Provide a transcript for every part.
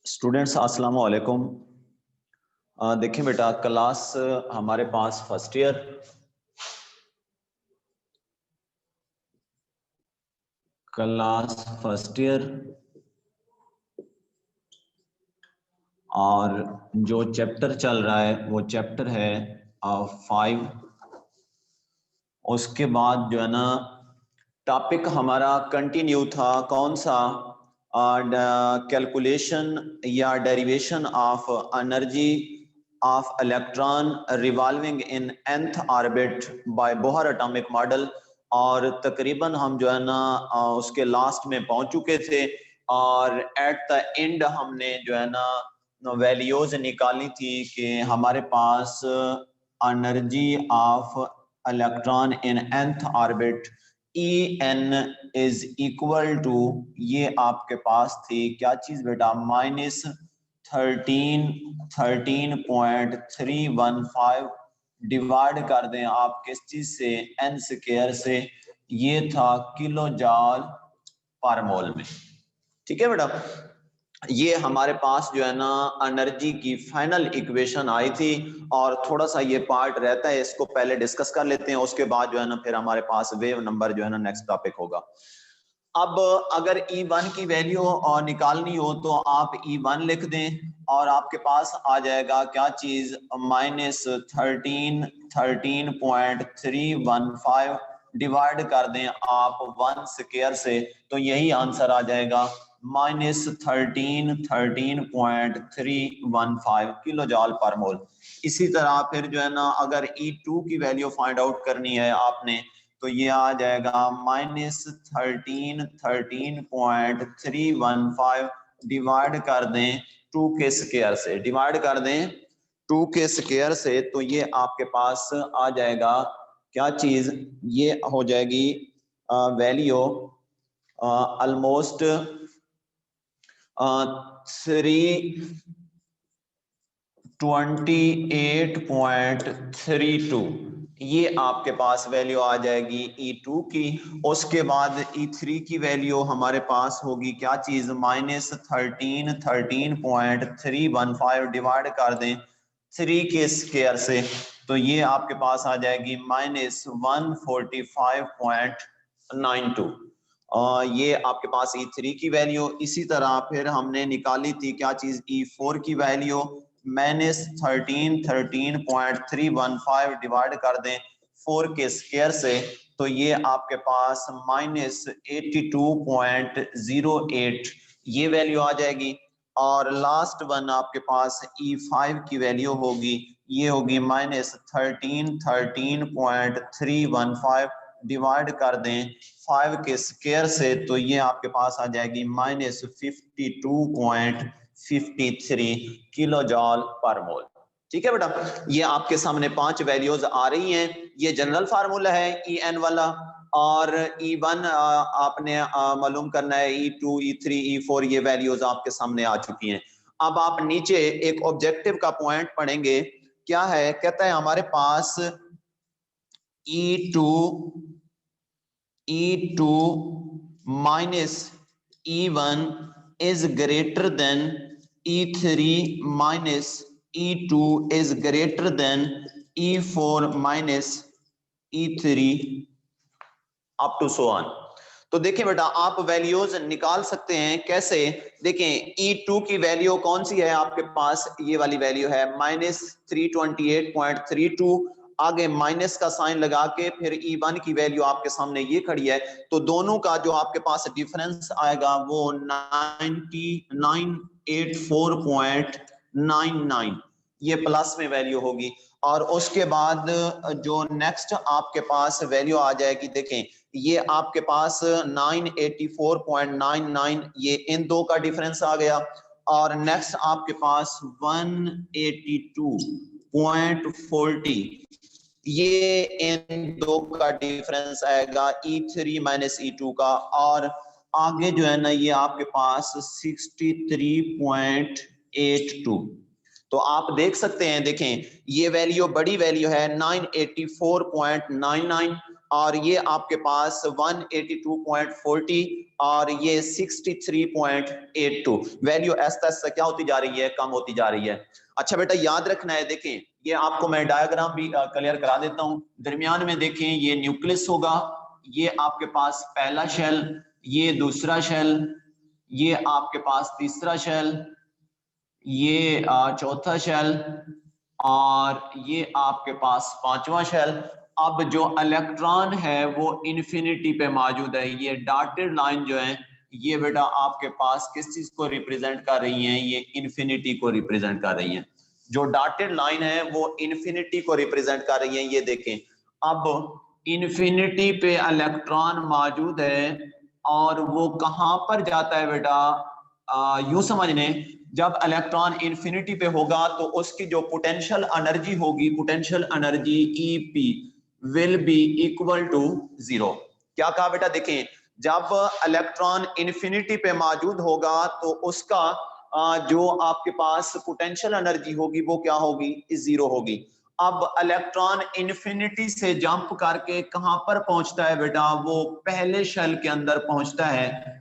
Students अस्सलाम वालेकुम। देखिए बेटा, क्लास हमारे पास फर्स्ट ईयर और जो चैप्टर चल रहा है वो चैप्टर है 5। उसके बाद जो है ना टॉपिक हमारा कंटिन्यू था, कौन सा? कैलकुलेशन या derivation of energy of electron revolving in nth orbit by Bohr atomic model. और तकरीबन हम जो है ना उसके लास्ट में पहुंच चुके थे और एट द एंड हमने जो है ना वैल्यूज निकाली थी कि हमारे पास energy of electron in nth orbit En is equal to, ये आपके पास थी क्या चीज बेटा, -13.315 डिवाइड कर दें आप किस चीज से, n स्क्वायर से। ये था किलो जॉल पर मोल में। ठीक है बेटा, ये हमारे पास जो है ना एनर्जी की फाइनल इक्वेशन आई थी और थोड़ा सा ये पार्ट रहता है, इसको पहले डिस्कस कर लेते हैं, उसके बाद जो है ना फिर हमारे पास वेव नंबर जो है ना नेक्स्ट टॉपिक होगा। अब अगर E1 की वैल्यू और निकालनी हो तो आप E1 लिख दें और आपके पास आ जाएगा क्या चीज, -13.315 डिवाइड कर दें आप 1 स्क्वायर से, तो यही आंसर आ जाएगा -13.315 किलो जॉल पर मोल। इसी तरह फिर जो है ना अगर E2 की वैल्यू फाइंड आउट करनी है आपने तो ये आ जाएगा -13.315 डिवाइड कर दें 2 के स्क्वायर से, डिवाइड कर दें 2 के स्क्वायर से, तो ये आपके पास आ जाएगा क्या चीज, ये हो जाएगी वैल्यू ऑलमोस्ट 328.32, ये आपके पास वैल्यू आ जाएगी E2 की। उसके बाद E3 की वैल्यू हमारे पास होगी क्या चीज, -13.315 डिवाइड कर दें 3 के स्क्वायर से, तो ये आपके पास आ जाएगी -145.92। ये आपके पास E3 की वैल्यू। इसी तरह फिर हमने निकाली थी क्या चीज, E4 की वैल्यू -13.315 डिवाइड कर दें 4 के स्क्वायर से, तो ये आपके पास -82.08 ये वैल्यू आ जाएगी। और लास्ट वन आपके पास E5 की वैल्यू होगी, ये होगी -13.315 डिवाइड कर दें 5 के स्क्वायर से, तो ये आपके पास आ जाएगी -52.53 किलो जॉल पर मोल। ठीक है बेटा, ये आपके सामने 5 वैल्यूज आ रही हैं। ये जनरल फार्मूला है En वाला, और E1 आपने मालूम करना है, E2, E3, E4 ये वैल्यूज आपके सामने आ चुकी हैं। अब आप नीचे एक ऑब्जेक्टिव का पॉइंट पढ़ेंगे, क्या है, कहता है हमारे पास E2 minus E1 is greater than E3 minus E2 is greater than E4 minus E3 up to so on। तो देखिए बेटा, आप वैल्यूज निकाल सकते हैं कैसे, देखें E2 की वैल्यू कौन सी है आपके पास, ये वाली वैल्यू है -328.32, आगे माइनस का साइन लगा के फिर E1 की वैल्यू आपके सामने ये खड़ी है, तो दोनों का जो आपके पास डिफरेंस आएगा वो 9984.99, ये प्लस में वैल्यू होगी। और उसके बाद जो नेक्स्ट आपके पास वैल्यू आ जाएगी, देखें ये आपके पास 984.99, ये इन दो का डिफरेंस आ गया। और नेक्स्ट आपके पास 182.40, ये इन दो का डिफरेंस आएगा E3 माइनस E2 का। और आगे जो है ना ये आपके पास 63.82। तो आप देख सकते हैं, देखें ये वैल्यू बड़ी वैल्यू है 984.99, और ये आपके पास 182.40 और ये 63.82। वैल्यू ऐसा क्या होती जा रही है, कम होती जा रही है। अच्छा बेटा याद रखना है, देखें ये आपको मैं डायग्राम भी क्लियर करा देता हूं। दरमियान में देखें ये न्यूक्लियस होगा, ये आपके पास पहला शेल, ये दूसरा शेल, ये आपके पास तीसरा शेल, ये चौथा शेल, और ये आपके पास पांचवा शेल। अब जो इलेक्ट्रॉन है वो इन्फिनिटी पे मौजूद है। ये डॉटेड लाइन जो है ये बेटा आपके पास किस चीज को रिप्रेजेंट कर रही है, ये इन्फिनिटी को रिप्रेजेंट कर रही है। जो डॉटेड लाइन है वो इन्फिनिटी को रिप्रेजेंट कर रही है। ये देखें अब इन्फिनिटी पे इलेक्ट्रॉन मौजूद है, और वो कहां पर जाता है बेटा, यूं समझ लें जब इलेक्ट्रॉन इन्फिनिटी पे होगा तो उसकी जो पोटेंशियल एनर्जी होगी, potential energy EP will be equal to 0। क्या कहा बेटा, देखें जब इलेक्ट्रॉन इन्फिनिटी पे मौजूद होगा तो उसका जो आपके पास पोटेंशियल एनर्जी होगी वो क्या होगी, 0 होगी। अब इलेक्ट्रॉन इन्फिनिटी से जंप करके कहां पर पहुंचता है बेटा, वो पहले शेल के अंदर पहुंचता है।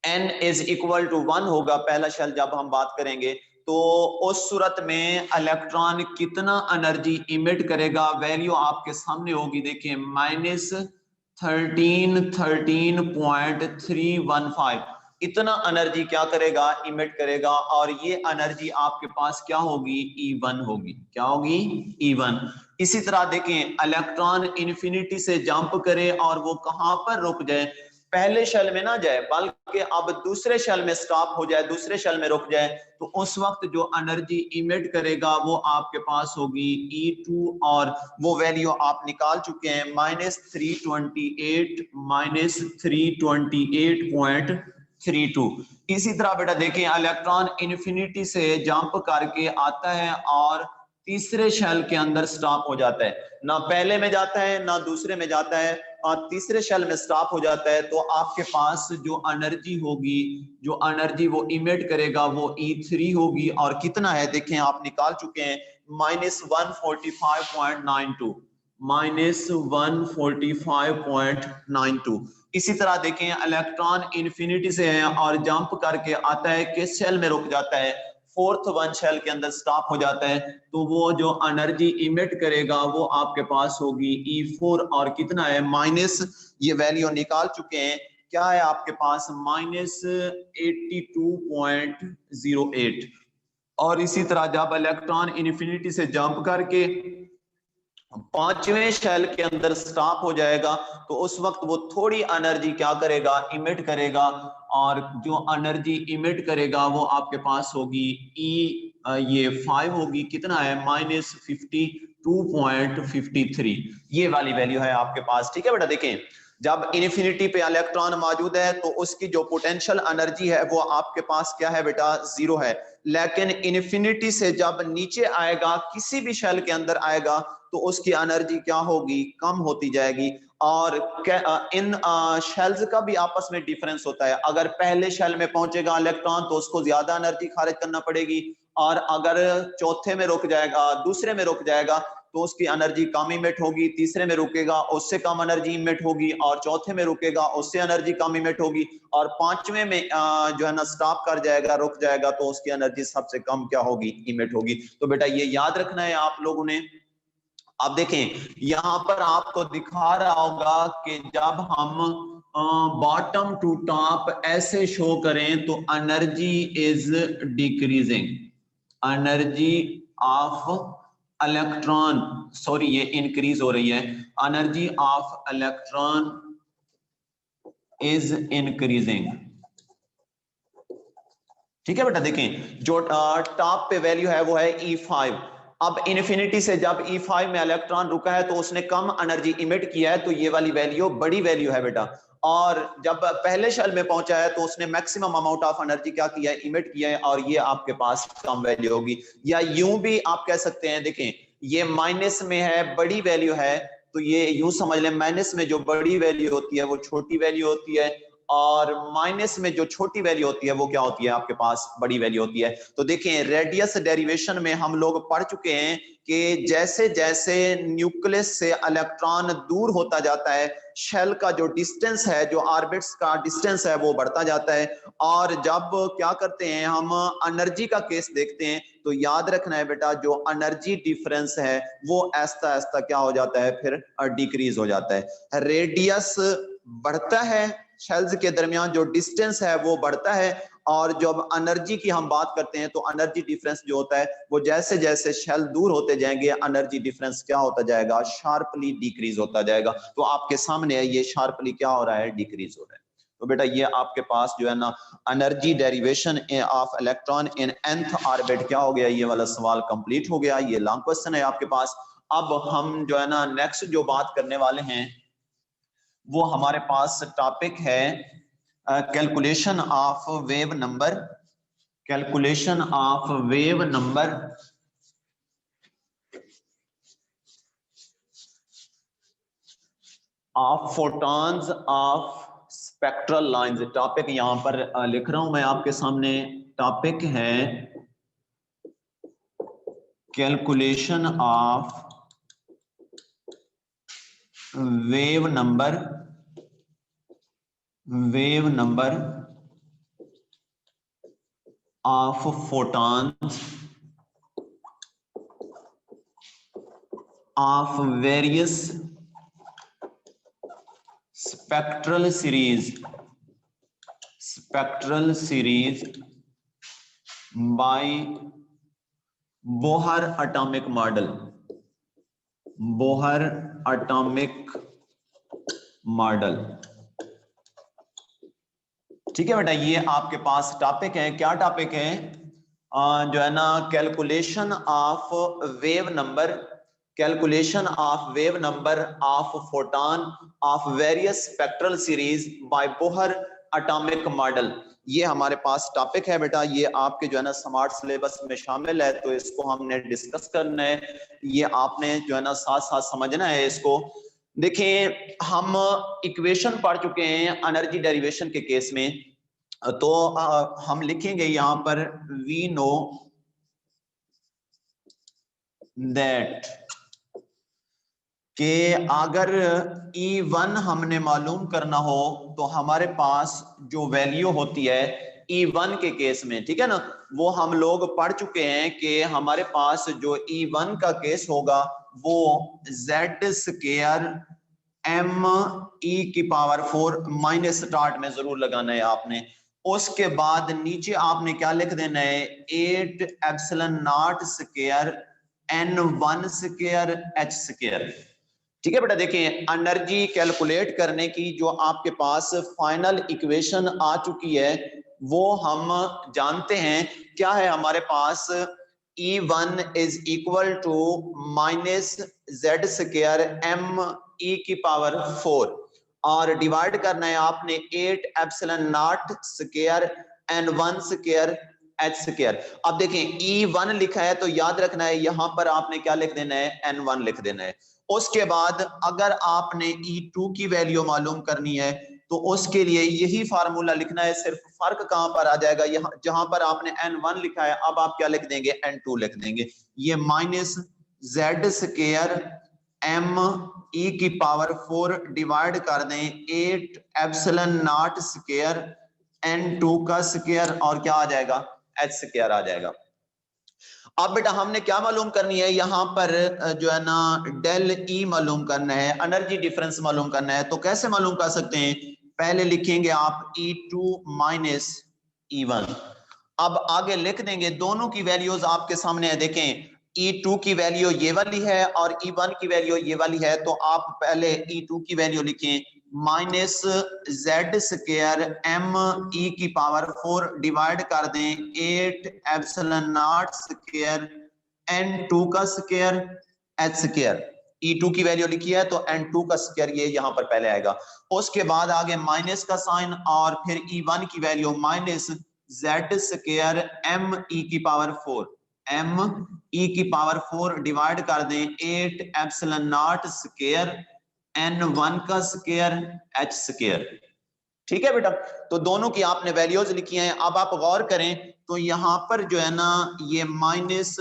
n इज इक्वल टू 1 होगा पहला शेल जब हम बात करेंगे। तो उस सूरत में इलेक्ट्रॉन कितना एनर्जी इमिट करेगा, वैल्यू आपके सामने होगी, देखिए -13.315 इतना एनर्जी क्या करेगा, इमिट करेगा। और ये एनर्जी आपके पास क्या होगी, E1 होगी। क्या होगी, E1। इसी तरह देखें इलेक्ट्रॉन इन्फिनिटी से जंप करे और वो कहां पर रुक जाए, पहले शेल में ना जाए बल्कि अब दूसरे शेल में स्टॉप हो जाए, दूसरे शेल में रुक जाए, तो उस वक्त जो एनर्जी इमिट करेगा वो आपके पास होगी E2, और वो वैल्यू आप निकाल चुके हैं -328.32। इसी तरह बेटा देखें इलेक्ट्रॉन इन्फिनिटी से जंप करके आता है और तीसरे शेल के अंदर स्टॉप हो जाता है, ना पहले में जाता है ना दूसरे में जाता है, और तीसरे शेल में स्टॉप हो जाता है। तो आपके पास जो एनर्जी होगी, जो एनर्जी वो इमिट करेगा वो E3 होगी। और कितना है देखें आप निकाल चुके हैं -145.92, -145.92। इसी तरह देखें इलेक्ट्रॉन इन्फिनिटी से है और जंप करके आता है, किस शेल में रुक जाता है, फोर्थ वन शेल के अंदर स्टॉप हो जाता है। तो वो जो एनर्जी इमिट करेगा वो आपके पास होगी E4, और कितना है माइनस, ये वैल्यू निकाल चुके हैं, क्या है आपके पास -82.08। और इसी तरह जब इलेक्ट्रॉन इन्फिनिटी से जंप करके पांचवें शेल के अंदर स्टॉप हो जाएगा तो उस वक्त वो थोड़ी एनर्जी क्या करेगा, इमिट करेगा। और जो एनर्जी इमिट करेगा वो आपके पास होगी ये 5 होगी, कितना है -52.53, ये वाली वैल्यू है आपके पास। ठीक है बेटा, देखें जब इन्फिनिटी पे इलेक्ट्रॉन मौजूद है तो उसकी जो पोटेंशियल एनर्जी है वो आपके पास क्या है बेटा, 0 है। लेकिन इन्फिनिटी से जब नीचे आएगा, किसी भी शेल के अंदर आएगा, तो उसकी एनर्जी क्या होगी, कम होती जाएगी। और इन शेल्स का भी आपस में डिफरेंस होता है। अगर पहले शेल में पहुंचेगा इलेक्ट्रॉन तो उसको ज्यादा एनर्जी खारिज करना पड़ेगी, और अगर चौथे में रुक जाएगा, दूसरे में रुक जाएगा, तो उसकी एनर्जी कम इमिट होगी। तीसरे में रुकेगा उससे कम एनर्जी इमिट होगी, और चौथे में रुकेगा उससे एनर्जी कम इमिट होगी, और पांचवें में जो है ना स्टॉप कर जाएगा, रुक जाएगा, तो उसकी एनर्जी सबसे कम क्या होगी, इमिट होगी। तो बेटा ये याद रखना है आप लोगों ने। अब देखें यहां पर आपको दिखा रहा होगा कि जब हम बॉटम टू टॉप ऐसे शो करें तो energy is decreasing, energy of electron, sorry ये इंक्रीज हो रही है, energy of electron is increasing. ठीक है बेटा, देखें जो टॉप पे वैल्यू है वो है E5। अब इन्फिनिटी से जब E5 में इलेक्ट्रॉन रुका है तो उसने कम एनर्जी इमिट किया है, तो ये वाली वैल्यू बड़ी वैल्यू है बेटा। और जब पहले शेल में पहुंचा है तो उसने मैक्सिमम अमाउंट ऑफ एनर्जी क्या किया है, इमिट किया है, और ये आपके पास कम वैल्यू होगी। या यूं भी आप कह सकते हैं, देखें ये माइनस में है, बड़ी वैल्यू है, तो ये यूं समझ लें माइनस में जो बड़ी वैल्यू होती है वो छोटी वैल्यू होती है, और माइनस में जो छोटी वैल्यू होती है वो क्या होती है, आपके पास बड़ी वैल्यू होती है। तो देखें रेडियस डेरिवेशन में हम लोग पढ़ चुके हैं कि जैसे जैसे न्यूक्लियस से इलेक्ट्रॉन दूर होता जाता है, शेल का जो डिस्टेंस है, जो ऑर्बिट्स का डिस्टेंस है, वो बढ़ता जाता है। और जब क्या करते हैं हम एनर्जी का केस देखते हैं, तो याद रखना है बेटा, जो एनर्जी डिफरेंस है वो ऐसा ऐसा क्या हो जाता है, फिर डिक्रीज हो जाता है। रेडियस बढ़ता है, शेल्स के दरमियान जो डिस्टेंस है वो बढ़ता है, और जब एनर्जी की हम बात करते हैं तो एनर्जी डिफरेंस जो होता है वो जैसे जैसे शेल दूर होते जाएंगे, एनर्जी डिफरेंस क्या होता जाएगा, शार्पली डिक्रीज होता जाएगा। तो आपके सामने है ये शार्पली क्या हो रहा है, डिक्रीज हो रहा है। तो बेटा ये आपके पास जो है ना energy derivation of electron in nth orbit क्या हो गया, ये वाला सवाल कंप्लीट हो गया। ये लॉन्ग क्वेश्चन है आपके पास। अब हम जो है ना नेक्स्ट जो बात करने वाले हैं वो हमारे पास टॉपिक है calculation of wave number, calculation of wave number of photons of spectral lines. Topic यहां पर लिख रहा हूं मैं आपके सामने, टॉपिक है calculation of wave number, wave number of photons of various spectral series, spectral series by Bohr atomic model, Bohr atomic model. ठीक है बेटा, ये आपके पास टॉपिक है। क्या टॉपिक है, जो है ना calculation of wave number, calculation of wave number of photon of various spectral series by Bohr atomic model. ये हमारे पास टॉपिक है बेटा, ये आपके जो है ना स्मार्ट सिलेबस में शामिल है, तो इसको हमने डिस्कस करना है। ये आपने जो है ना साथ साथ समझना है इसको। देखिए हम इक्वेशन पढ़ चुके हैं एनर्जी डेरिवेशन के केस में, तो हम लिखेंगे यहां पर वी नो दैट कि अगर E1 हमने मालूम करना हो तो हमारे पास जो वैल्यू होती है E1 के केस में, ठीक है ना, वो हम लोग पढ़ चुके हैं कि हमारे पास जो E1 का केस होगा वो Z स्क्वायर m e की पावर 4 माइनस स्टार्ट में जरूर लगाना है आपने। उसके बाद नीचे आपने क्या लिख देना है, 8 epsilon naught square n1 square h square. ठीक है बेटा, देखिए एनर्जी कैलकुलेट करने की जो आपके पास फाइनल इक्वेशन आ चुकी है वो हम जानते हैं। क्या है हमारे पास, E1 is equal to minus Z square m e की पावर 4, और डिवाइड करना है आपने 8 epsilon naught square n1 square h square. अब देखें E1 लिखा है तो याद रखना है यहां पर आपने क्या लिख देना है, n1 लिख देना है। उसके बाद अगर आपने E2 की वैल्यू मालूम करनी है तो उसके लिए यही फार्मूला लिखना है, सिर्फ फर्क कहां पर आ जाएगा, यहाँ जहां पर आपने n1 लिखा है अब आप क्या लिख देंगे, n2 लिख देंगे। ये minus Z square m e की पावर 4 डिवाइड कर दें 8 एप्सिलॉन नॉट स्क्वायर n2 का स्क्वायर, और क्या आ जाएगा, h स्क्वायर आ जाएगा। अब बेटा हमने क्या मालूम करनी है, यहाँ पर जो है ना डेल ई मालूम करना है, एनर्जी डिफरेंस मालूम करना है। तो कैसे मालूम कर सकते हैं, पहले लिखेंगे आप E2 माइनस E1, अब आगे लिख देंगे दोनों की वैल्यूज आपके सामने है। देखें E2 की वैल्यू ये वाली है और E1 की वैल्यू ये वाली है, तो आप पहले E2 की वैल्यू लिखें माइनस जेड स्क्वायर एम ई की पावर 4 डिवाइड कर दें 8 एप्सिलॉन नॉट स्क्वायर n2 का स्क्वायर h स्क्वायर। E2 की वैल्यू लिखी है तो n2 का स्क्वायर ये यहाँ पर पहले आएगा। उसके बाद आगे माइनस का साइन और फिर E1 की value minus z square m e की पावर 4 m e की पावर 4 डिवाइड कर दें 8 एप्सिलॉन नॉट स्क्वायर n1 का स्क्वायर h स्क्वायर। ठीक है बेटा, तो दोनों की आपने वैल्यूज लिखी हैं। अब आप गौर करें तो यहाँ पर जो है ना ये माइनस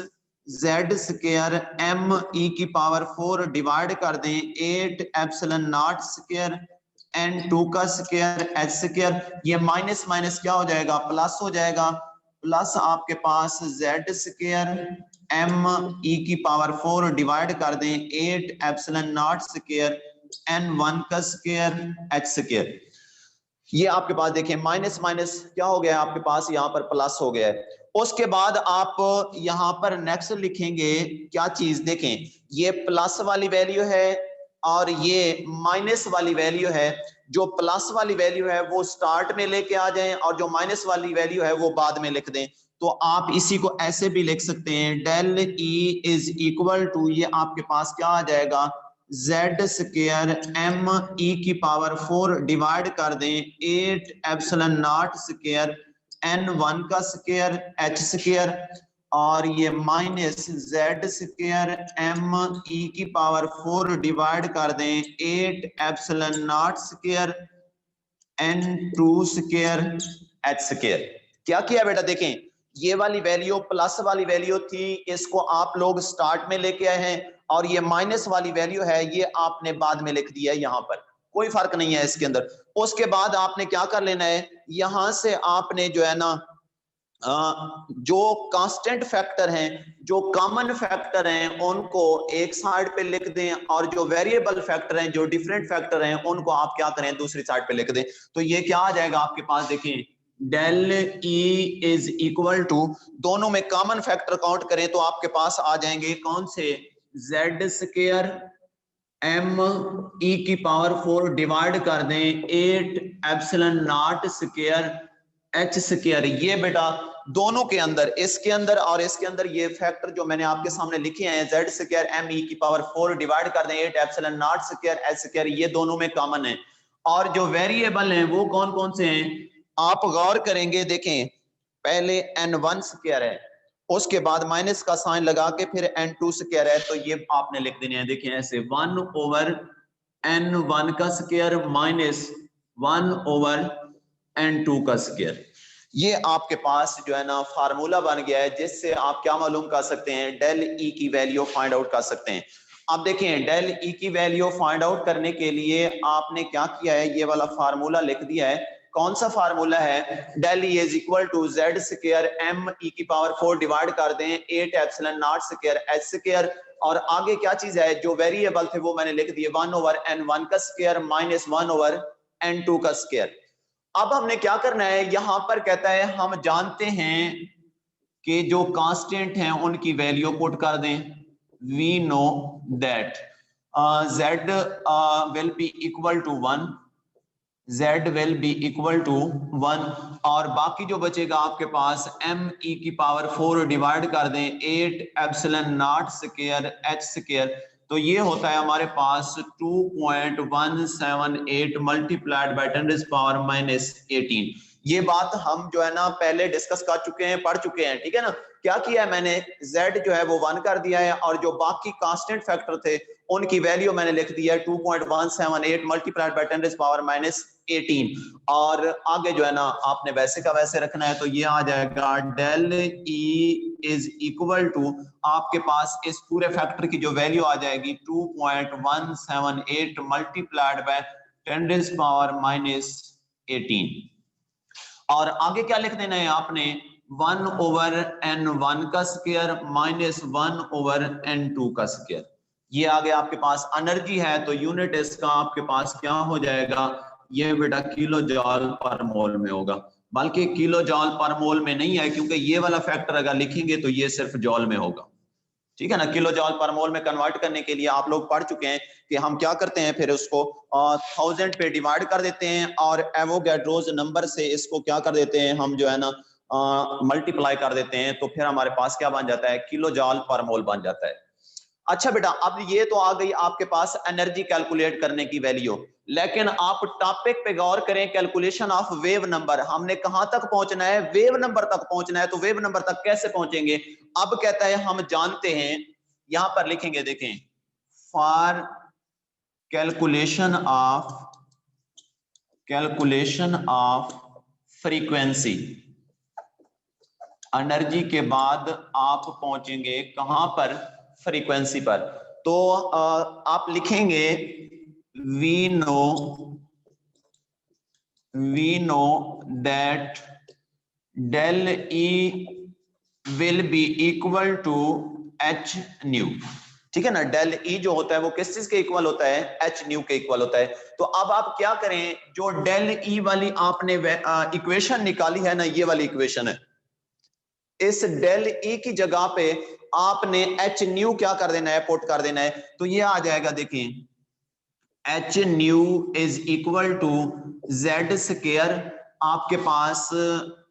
जेड स्क्वायर एम ई की पावर 4 डिवाइड कर दें 8 एप्सिलॉन नॉट स्क्वायर n2 का स्क्वायर h स्क्वायर। ये माइनस माइनस क्या हो जाएगा, प्लस हो जाएगा। प्लस आपके पास जेड स्क्वायर एम ई की पावर 4 डिवाइड कर दें 8 एप्सिलॉन नॉट स्क्वायर n1 का स्क्वायर h स्क्वायर। ये आपके पास देखिए माइनस माइनस क्या हो गया आपके पास यहाँ पर प्लस हो गया है। उसके बाद आप यहाँ पर नेक्स्ट लिखेंगे क्या चीज, देखें ये प्लस वाली वैल्यू है और ये माइनस वाली वैल्यू है। जो प्लस वाली वैल्यू है वो स्टार्ट में लेके आ जाएं और जो माइनस वाली वैल्यू है वो बाद में लिख दें। तो आप इसी को ऐसे भी लिख सकते हैं, del E is equal to, ये आपके पास क्या आ जाएगा, जेड स्क्वायर एम ई की पावर 4 डिवाइड कर दें 8 एप्सिलॉन नॉट स्क्वायर n1 का स्क्वायर h स्क्वायर और ये माइनस जेड स्क्वायर एम ई की पावर 4 डिवाइड कर दें 8 epsilon naught square n2 square h square. क्या किया बेटा, देखें ये वाली वैल्यू प्लस वाली वैल्यू थी, इसको आप लोग स्टार्ट में लेके आए हैं और ये माइनस वाली वैल्यू है ये आपने बाद में लिख दिया है, यहाँ पर कोई फर्क नहीं है इसके अंदर। उसके बाद आपने क्या कर लेना है, यहां से आपने जो है ना जो कांस्टेंट फैक्टर हैं, जो कॉमन फैक्टर हैं उनको एक साइड पे लिख दें और जो वेरिएबल फैक्टर हैं, जो डिफरेंट फैक्टर हैं उनको आप क्या करें दूसरी साइड पे लिख दें। तो ये क्या आ जाएगा आपके पास, देखें del E is equal to, दोनों में कॉमन फैक्टर काउंट करें तो आपके पास आ जाएंगे कौन से, जेड स्क्वायर एम ई की पावर 4 डिवाइड कर दें 8 epsilon naught square h square. ये बेटा दोनों के अंदर, इसके अंदर और इसके अंदर ये फैक्टर जो मैंने आपके सामने लिखे हैं, जेड स्क्वायर एम ई की पावर 4 डिवाइड कर दें 8 epsilon naught square h square, ये दोनों में कॉमन है। और जो वेरिएबल हैं वो कौन कौन से हैं आप गौर करेंगे, देखें पहले n1 स्क्वायर है, उसके बाद माइनस का साइन लगा के फिर n2 स्क्वायर है, तो ये आपने लिख देने हैं, देखें ऐसे 1 ओवर n1 का स्क्वायर माइनस 1 ओवर n2 का स्क्वायर। ये आपके पास जो है ना फार्मूला बन गया है जिससे आप क्या मालूम कर सकते हैं, डेल ई की वैल्यू फाइंड आउट कर सकते हैं। अब देखें डेल ई की वैल्यू फाइंड आउट करने के लिए आपने क्या किया है, ये वाला फार्मूला लिख दिया है। कौन सा फार्मूला है, del E is equal to Z square M ई की पावर 4 डिवाइड कर दें 8 epsilon naught square h square और आगे क्या चीज है, जो वेरिएबल थे वो मैंने लिख दिए 1 ओवर n1 का स्क्वायर माइनस 1 ओवर n2 का स्क्वायर। अब हमने क्या करना है, यहां पर कहता है हम जानते हैं कि जो कांस्टेंट हैं उनकी वैल्यू पुट कर दें। We know that z will be equal to 1, z will be equal to 1 और बाकी जो बचेगा आपके पास m e की पावर 4 डिवाइड कर दें 8 epsilon naught square h square. तो ये होता है हमारे पास 2.178 मल्टीप्लाइड बाय 10 पावर माइनस 18। ये बात हम जो है ना पहले डिस्कस कर चुके हैं, पढ़ चुके हैं, ठीक है ना। क्या किया है मैंने, z जो है वो 1 कर दिया है और जो बाकी कांस्टेंट फैक्टर थे उनकी वैल्यू मैंने लिख दिया है 2.178 मल्टीप्लाइड बाय 10 पावर माइनस 18 और आगे जो है ना आपने वैसे का वैसे रखना है। तो ये आ जाएगा del E is equal to, आपके पास इस पूरे फैक्टर की जो वैल्यू आ जाएगी 2.178 मल्टीप्लाइड बाय 10 पावर माइनस 18 और आगे क्या लिख देना है आपने 1 ओवर n1 का स्क्वायर माइनस 1 ओवर n2 का स्क्वायर। ये आगे आपके पास एनर्जी है तो यूनिट इसका आपके पास क्या हो जाएगा, ये बेटा किलो जॉल पर मोल में होगा, बल्कि किलो जॉल पर मोल में नहीं है क्योंकि ये वाला फैक्टर अगर लिखेंगे तो ये सिर्फ जॉल में होगा। ठीक है ना, किलो जॉल पर मोल में कन्वर्ट करने के लिए आप लोग पढ़ चुके हैं कि हम क्या करते हैं, फिर उसको 1000 पे डिवाइड कर देते हैं और एवोगैड्रोस नंबर से इसको क्या कर देते हैं हम, जो है ना मल्टीप्लाई कर देते हैं, तो फिर हमारे पास क्या बन जाता है, किलो जॉल पर मोल बन जाता है। अच्छा बेटा, अब ये तो आ गई आपके पास एनर्जी कैलकुलेट करने की वैल्यू, लेकिन आप टॉपिक पे गौर करें, कैलकुलेशन ऑफ वेव नंबर। हमने कहां तक पहुंचना है, वेव नंबर तक पहुंचना है, तो वेव नंबर तक कैसे पहुंचेंगे। अब कहता है हम जानते हैं, यहां पर लिखेंगे, देखें, for calculation of frequency, energy के बाद आप पहुंचेंगे कहां पर, फ्रीक्वेंसी पर। तो आप लिखेंगे we know that del E will be equal to H nu. ठीक है ना, डेल ई जो होता है वो किस चीज के इक्वल होता है, एच न्यू के इक्वल होता है। तो अब आप क्या करें, जो डेल ई वाली आपने इक्वेशन निकाली है ना, ये वाली इक्वेशन है, इस डेल ई की जगह पे आपने एच न्यू क्या कर देना है, पुट कर देना है। तो ये आ जाएगा, देखें, H nu is equal to Z square, आपके पास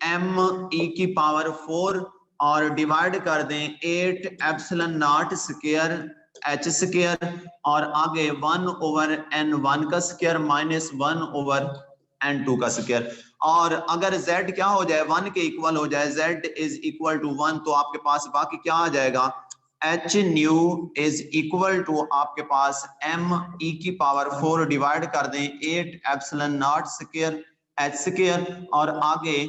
एम ई की पावर 4 और डिवाइड कर दें 8 epsilon naught square h square, और आगे 1 ओवर एन 1 का स्क्वायर माइनस 1 ओवर एन 2 का स्क्वायर। और अगर z क्या हो जाए, 1 के इक्वल हो जाए, z इज इक्वल टू 1, तो आपके पास बाकी क्या आ जाएगा, H nu is equal to आपके पास एम ई की पावर 4 डिवाइड कर दें 8 epsilon naught square h square, और आगे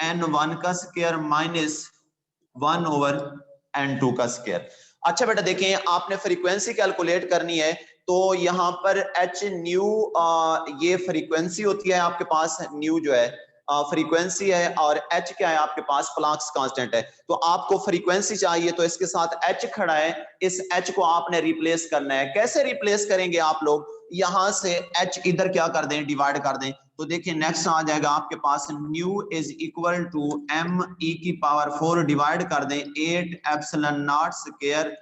n1 का स्क्वायर माइनस 1 ओवर n2 का स्क्वायर। अच्छा बेटा देखें, आपने फ्रीक्वेंसी कैलकुलेट करनी है, तो यहां पर एच न्यू ये फ्रीक्वेंसी होती है आपके पास, न्यू जो है फ्रीक्वेंसी है, और एच क्या है आपके पास, प्लांक्स कांस्टेंट है। तो आपको फ्रीक्वेंसी चाहिए, तो इसके साथ एच खड़ा है, इस एच को आपने रिप्लेस करना है। कैसे रिप्लेस करेंगे आप लोग, यहां से एच इधर क्या कर दें, डिवाइड कर दें। तो देखिए नेक्स्ट आ जाएगा आपके पास, nu is equal to M E की पावर 4 डिवाइड कर दें 8 epsilon naught square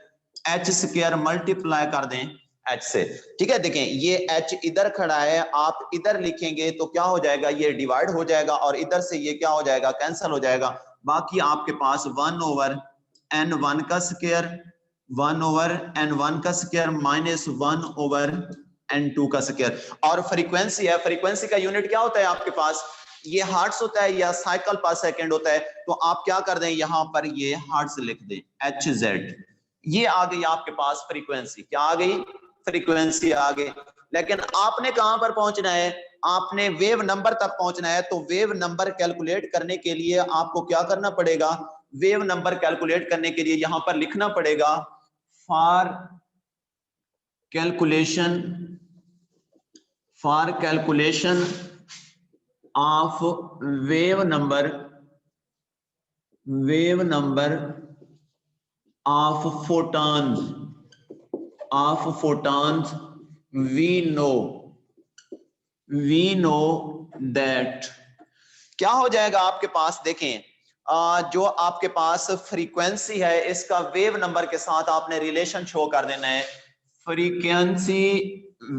h square multiply कर दें एच से। ठीक है, देखें ये एच इधर खड़ा है, आप इधर लिखेंगे तो क्या हो जाएगा, ये डिवाइड हो जाएगा, और इधर से ये क्या हो जाएगा, कैंसिल हो जाएगा। बाकी आपके पास 1 ओवर एन 1 का स्क्वायर 1 ओवर एन 1 का स्क्वायर माइनस 1 ओवर एन 2 का स्क्वायर। और फ्रीक्वेंसी है, फ्रीक्वेंसी का यूनिट क्या होता है आपके पास, ये हर्ट्ज होता है या साइकिल पर सेकंड होता है। तो आप क्या कर दें, यहां पर ये हर्ट्ज लिख दें, एच जेड। ये आ गई आपके पास फ्रीक्वेंसी, क्या आ गई, फ्रीक्वेंसी आ गई। लेकिन आपने कहां पर पहुंचना है, आपने वेव नंबर तक पहुंचना है। तो वेव नंबर कैलकुलेट करने के लिए आपको क्या करना पड़ेगा, वेव नंबर कैलकुलेट करने के लिए यहां पर लिखना पड़ेगा, for calculation of wave number of photons we know that क्या हो जाएगा आपके पास, देखें जो आपके पास फ्रीक्वेंसी है, इसका वेव नंबर के साथ आपने रिलेशन शो कर देना है। Frequency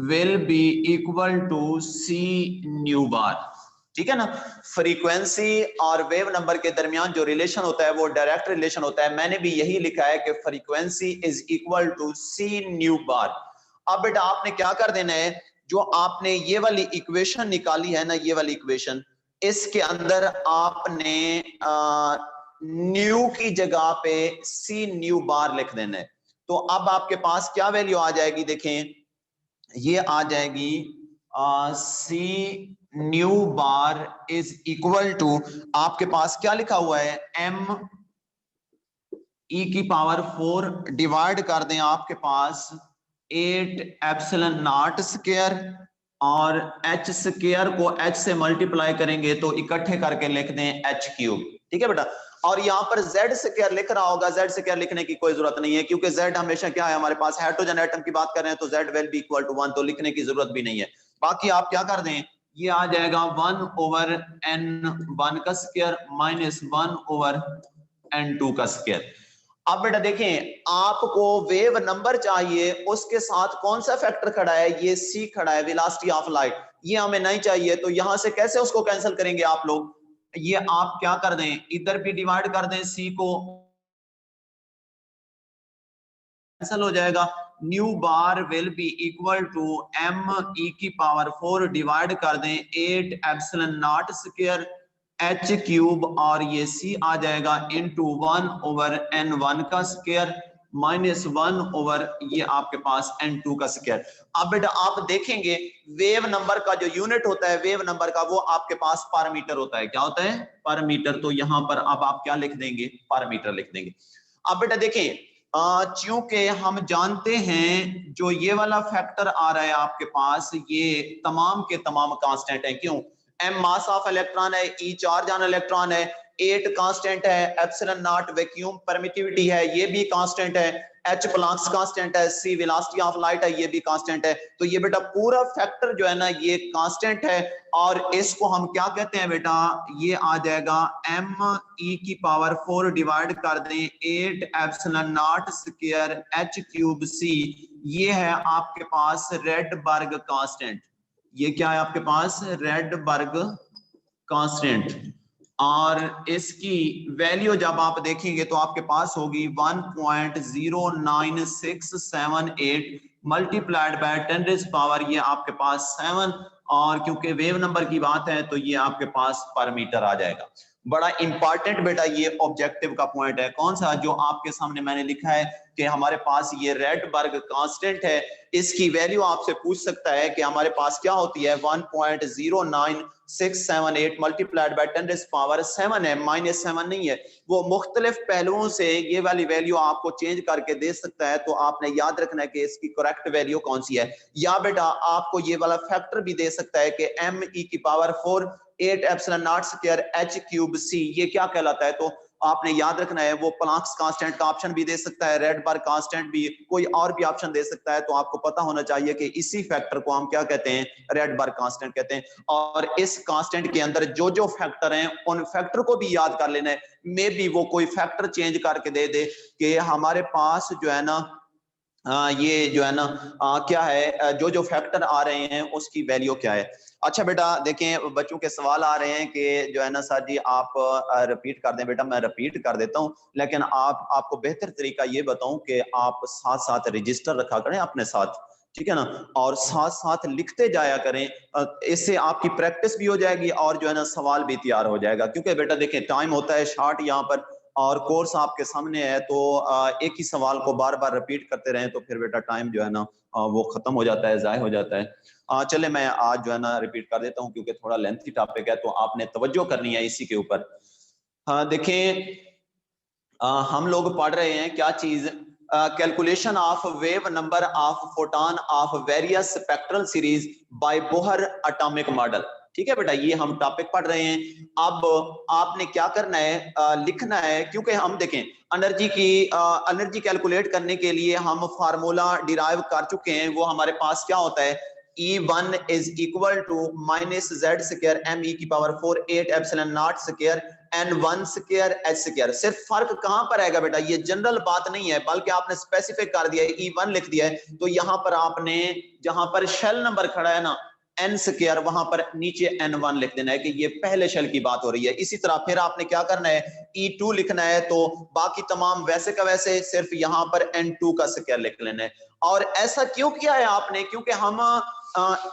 will be equal to c nu bar. ठीक है ना, फ्रीक्वेंसी और वेव नंबर के दरमियान जो रिलेशन होता है वो डायरेक्ट रिलेशन होता है। मैंने भी यही लिखा है कि frequency is equal to c nu bar. अब बेटा आपने क्या कर देना है, जो आपने ये वाली इक्वेशन निकाली है ना, ये वाली इक्वेशन, इसके अंदर आपने न्यू की जगह पे सी न्यू बार लिख देना है। तो अब आपके पास क्या वैल्यू आ जाएगी, देखें ये आ जाएगी c nu bar is equal to, आपके पास क्या लिखा हुआ है, एम ई की पावर 4 डिवाइड कर दें आपके पास 8 एप्सिलॉन नॉट स्क्वायर, और एच स्क्वायर को एच से मल्टीप्लाई करेंगे तो इकट्ठे करके लिख दें एच क्यूब। ठीक है बेटा, और यहाँ पर जेड स्क्वायर लिख रहा होगा, जेड स्क्वायर लिखने की कोई जरूरत नहीं है, क्योंकि जेड हमेशा क्या है हमारे पास, हाइड्रोजन एटम की बात कर रहे हैं, तो Z will be equal to 1, तो लिखने की जरूरत भी नहीं है। बाकी आप क्या कर दें, ये आ जाएगा 1 ओवर एन 1 का स्क्वायर माइनस 1 ओवर एन 2 का स्क्वायर। अब बेटा देखें, आपको वेव नंबर चाहिए, उसके साथ कौन सा फैक्टर खड़ा है, ये सी खड़ा है, वेलोसिटी ऑफ लाइट, ये हमें नहीं चाहिए। तो यहां से कैसे उसको कैंसिल करेंगे आप लोग, ये आप क्या कर दें, इधर भी डिवाइड कर दें, सी को कैंसिल हो जाएगा। Nu bar will be equal to M E की पावर 4 डिवाइड कर दें 8 epsilon naught square H cube, और ये सी आ जाएगा इनटू 1 ओवर n1 का स्क्वायर माइनस 1 ओवर ये आपके पास n2 का स्क्वायर। अब बेटा आप देखेंगे वेव नंबर का जो यूनिट होता है वेव नंबर का, वो आपके पास पर मीटर होता है। क्या होता है? पर मीटर। तो यहां पर अब आप क्या लिख देंगे, पर मीटर लिख देंगे। अब बेटा देखें, चूंकि हम जानते हैं जो ये वाला फैक्टर आ रहा है आपके पास, ये तमाम के तमाम कांस्टेंट है। क्यों? एम मास ऑफ इलेक्ट्रॉन है, ई चार्ज ऑन इलेक्ट्रॉन है, 8 कांस्टेंट है, एप्सिलॉन नॉट वैक्यूम परमिटिविटी है, ये भी कांस्टेंट है, एच प्लैंक्स कांस्टेंट है, सी वेलोसिटी ऑफ लाइट है, ये भी कांस्टेंट है। तो ये बेटा पूरा फैक्टर जो है ना ये कांस्टेंट है, और इसको हम क्या कहते हैं बेटा, ये आ जाएगा एम ई की पावर 4 डिवाइड कर दें 8 epsilon naught square H cube c, ये है आपके पास रेडबर्ग कांस्टेंट। ये क्या है आपके पास? Rydberg constant. और इसकी वैल्यू जब आप देखेंगे तो आपके पास होगी 1.09678 मल्टीप्लाइड बाय 10 पावर ये आपके पास 7, और क्योंकि वेव नंबर की बात है तो ये आपके पास पर मीटर आ जाएगा। बड़ा इंपॉर्टेंट बेटा ये ऑब्जेक्टिव का पॉइंट है। कौन सा? जो आपके सामने मैंने लिखा है कि हमारे पास ये रेडबर्ग कांस्टेंट है, इसकी वैल्यू आपसे पूछ सकता है कि हमारे पास क्या होती है, 1.09678 मल्टीप्लाइड बाय 10 पावर 7 है, माइनस 7 नहीं है। वो मुख्तलिफ पहलुओं से ये वाली वैल्यू आपको चेंज करके दे सकता है, तो आपने याद रखना है कि इसकी करेक्ट वैल्यू कौन सी है। या बेटा आपको ये वाला फैक्टर भी दे सकता है कि एम ई की power 4 8 epsilon naught square H cube c, ये क्या कहलाता है। तो आपने याद रखना है, वो प्लैंक्स कांस्टेंट का ऑप्शन भी दे सकता है, रेडबर्ग कांस्टेंट भी, कोई और भी ऑप्शन दे सकता है। तो आपको पता होना चाहिए कि इसी फैक्टर को हम क्या कहते हैं, रेडबर्ग कांस्टेंट कहते हैं। और इस कांस्टेंट के अंदर जो जो फैक्टर हैं उन फैक्टर को भी याद कर लेना है। मे बी वो कोई फैक्टर चेंज करके दे दे कि हमारे पास जो है ना ये जो है ना क्या है, जो जो फैक्टर आ रहे हैं उसकी वैल्यू क्या है। अच्छा बेटा देखें, बच्चों के सवाल आ रहे हैं कि जो है ना सर जी आप रिपीट कर दें। बेटा मैं रिपीट कर देता हूं, लेकिन आपको बेहतर तरीका ये बताऊं कि आप साथ साथ रजिस्टर रखा करें अपने साथ, ठीक है ना, और साथ साथ लिखते जाया करें। इससे आपकी प्रैक्टिस भी हो जाएगी और जो है ना सवाल भी तैयार हो जाएगा। क्योंकि बेटा देखें टाइम होता है शॉर्ट यहाँ पर, और कोर्स आपके सामने है, तो एक ही सवाल को बार बार रिपीट करते रहें तो फिर बेटा टाइम जो है ना वो खत्म हो जाता है, ज़ाय हो जाता है। चले मैं आज जो है ना रिपीट कर देता हूँ, क्योंकि थोड़ा लेंथी टॉपिक है तो आपने तवज्जो करनी है इसी के ऊपर। देखें, हम लोग पढ़ रहे हैं क्या चीज, calculation of wave number of photon of various spectral series by Bohr atomic model. ठीक है बेटा, ये हम टॉपिक पढ़ रहे हैं। अब आपने क्या करना है, लिखना है, क्योंकि हम देखें एनर्जी कैलकुलेट करने के लिए हम फार्मूला डिराइव कर चुके हैं। वो हमारे पास क्या होता है, E1 is equal to minus z square m e की power 4 8 epsilon naught square n1 square h square. सिर्फ फर्क कहां पर आएगा बेटा, ये जनरल बात नहीं है, बल्कि आपने स्पेसिफिक कर दिया है, E1 लिख दिया है, तो यहां पर आपने जहां पर शेल नंबर खड़ा है ना n स्क्वायर, वहां पर नीचे n1 लिख देना है कि ये पहले शेल की बात हो रही है। इसी तरह फिर आपने क्या करना है, E2 लिखना है, तो बाकी तमाम वैसे का वैसे, सिर्फ यहां पर n2 का स्क्वायर लिख लेना है। और ऐसा क्यों किया है आपने, क्योंकि हम